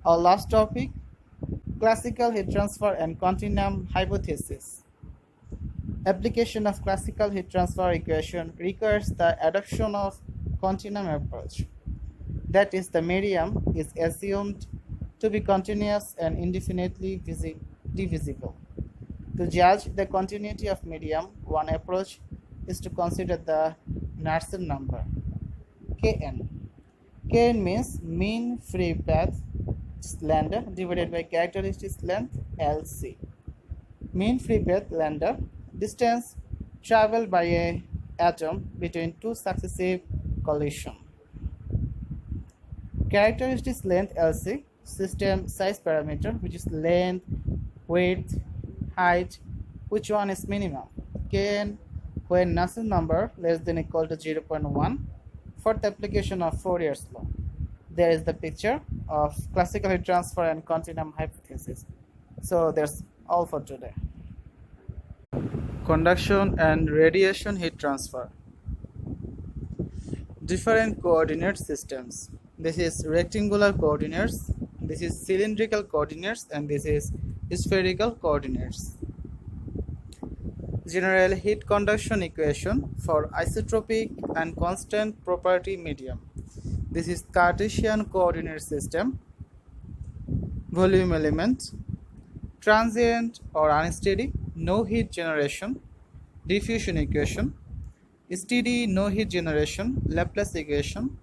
Our last topic, classical heat transfer and continuum hypothesis. Application of classical heat transfer equation requires the adoption of continuum approach. That is, the medium is assumed to be continuous and indefinitely divisible. To judge the continuity of medium, one approach is to consider the Knudsen number, Kn. Kn means mean free path lambda divided by characteristic length Lc. Mean free path lambda, distance traveled by an atom between two successive collisions. Characteristic length Lc, system size parameter, which is length, width, height, which one is minimum. Kn when Knudsen number less than equal to 0.1 for the application of Fourier's law. There is the picture of classical heat transfer and continuum hypothesis. So that's all for today. Conduction and radiation heat transfer. Different coordinate systems. This is rectangular coordinates, this is cylindrical coordinates, and this is spherical coordinates. General heat conduction equation for isotropic and constant property medium. This is Cartesian coordinate system. Volume element, transient or unsteady, no heat generation, diffusion equation, steady no heat generation, Laplace equation,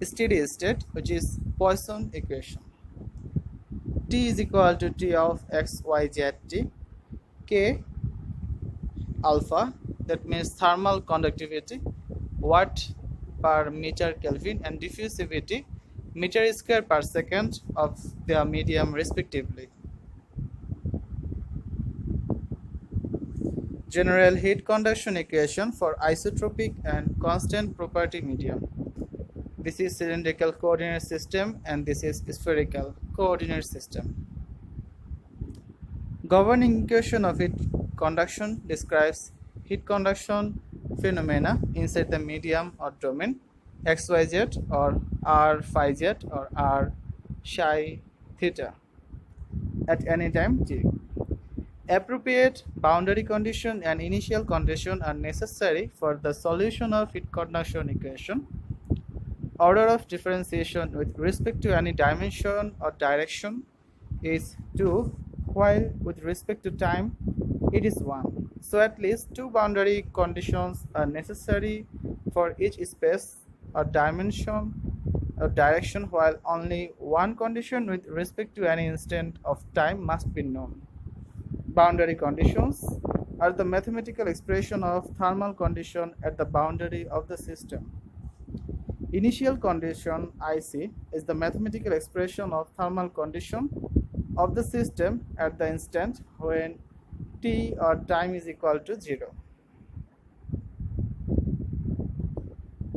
steady state, which is Poisson equation. T is equal to T of x, y, z, t. K alpha, that means thermal conductivity, watt per meter Kelvin, and diffusivity, meter square per second of the medium respectively. General heat conduction equation for isotropic and constant property medium. This is cylindrical coordinate system and this is spherical coordinate system. Governing equation of heat conduction describes heat conduction phenomena inside the medium or domain xyz or r phi z or r psi theta at any time t. Appropriate boundary condition and initial condition are necessary for the solution of heat conduction equation. Order of differentiation with respect to any dimension or direction is 2, while with respect to time it is 1. So at least 2 boundary conditions are necessary for each space or dimension or direction, while only one condition with respect to any instant of time must be known. Boundary conditions are the mathematical expression of thermal condition at the boundary of the system. Initial condition IC is the mathematical expression of thermal condition of the system at the instant when t or time is equal to 0.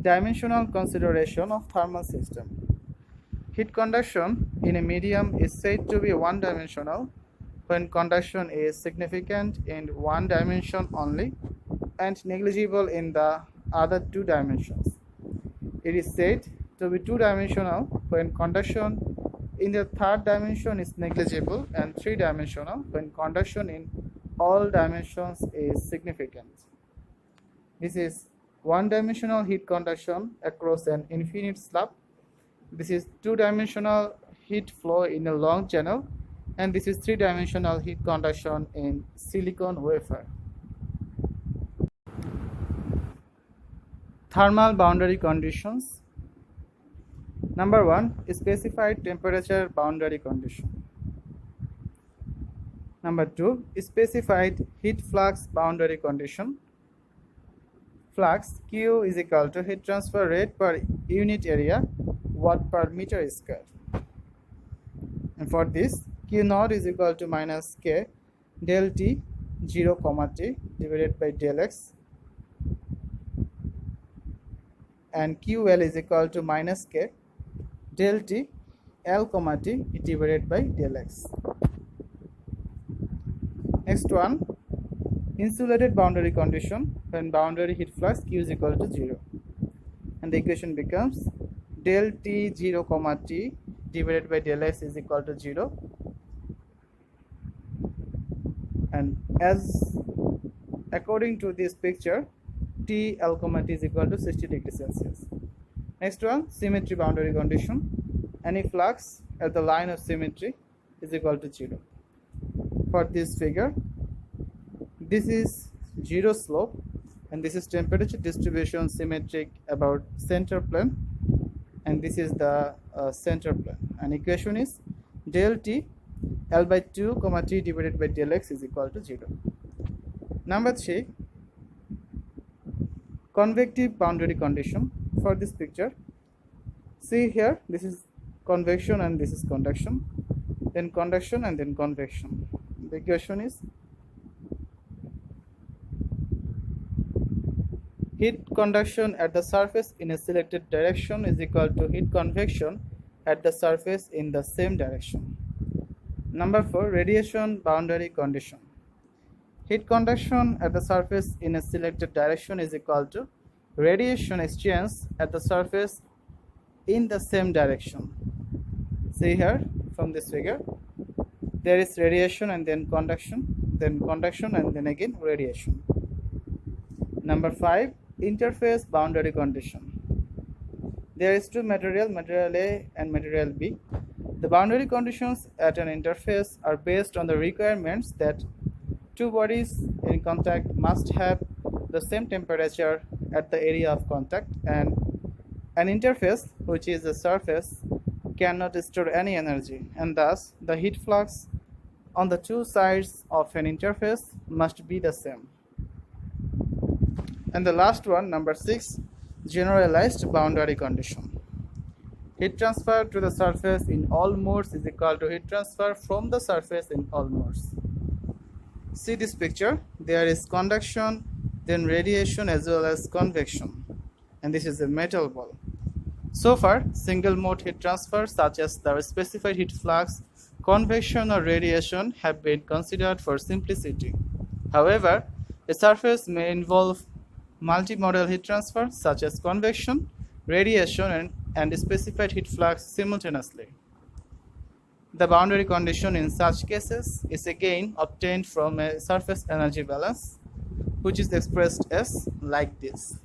Dimensional consideration of thermal system. Heat conduction in a medium is said to be one-dimensional when conduction is significant in one dimension only and negligible in the other 2 dimensions. It is said to be 2-dimensional when conduction in the 3rd dimension is negligible, and 3-dimensional when conduction in all dimensions is significant. This is 1-dimensional heat conduction across an infinite slab. This is 2-dimensional heat flow in a long channel, and this is 3-dimensional heat conduction in silicon wafer. Thermal boundary conditions. Number 1, specified temperature boundary condition. Number 2, specified heat flux boundary condition. Flux Q is equal to heat transfer rate per unit area, watt per meter square. And for this, Q naught is equal to minus K del T 0, t divided by del X, and QL is equal to minus K del T L, t divided by del X. Next one, insulated boundary condition when boundary heat flux Q is equal to 0. And the equation becomes del T 0, t divided by del x is equal to 0, and as according to this picture, T L comma T is equal to 60 degrees Celsius. Next one, symmetry boundary condition. Any flux at the line of symmetry is equal to 0. For this figure, this is 0 slope and this is temperature distribution symmetric about center plane, and this is the center plane, and equation is del T L by 2 comma T divided by del x is equal to 0. Number 3, convective boundary condition. For this picture, see here, this is convection and this is conduction, then conduction and then convection. The equation is heat conduction at the surface in a selected direction is equal to heat convection at the surface in the same direction. Number 4, radiation boundary condition. Heat conduction at the surface in a selected direction is equal to radiation exchange at the surface in the same direction. See here from this figure, there is radiation and then conduction and then again radiation. Number 5, interface boundary condition. There is two material A and material B. The boundary conditions at an interface are based on the requirements that two bodies in contact must have the same temperature at the area of contact, and an interface, which is a surface, cannot store any energy, and thus the heat flux on the two sides of an interface must be the same. And the last one, number 6, generalized boundary condition. Heat transfer to the surface in all modes is equal to heat transfer from the surface in all modes. See this picture, there is conduction, then radiation as well as convection, and this is a metal ball. So far, single mode heat transfer such as the specified heat flux, convection or radiation have been considered for simplicity. However, a surface may involve multimodal heat transfer such as convection, radiation and specified heat flux simultaneously. The boundary condition in such cases is again obtained from a surface energy balance, which is expressed as like this.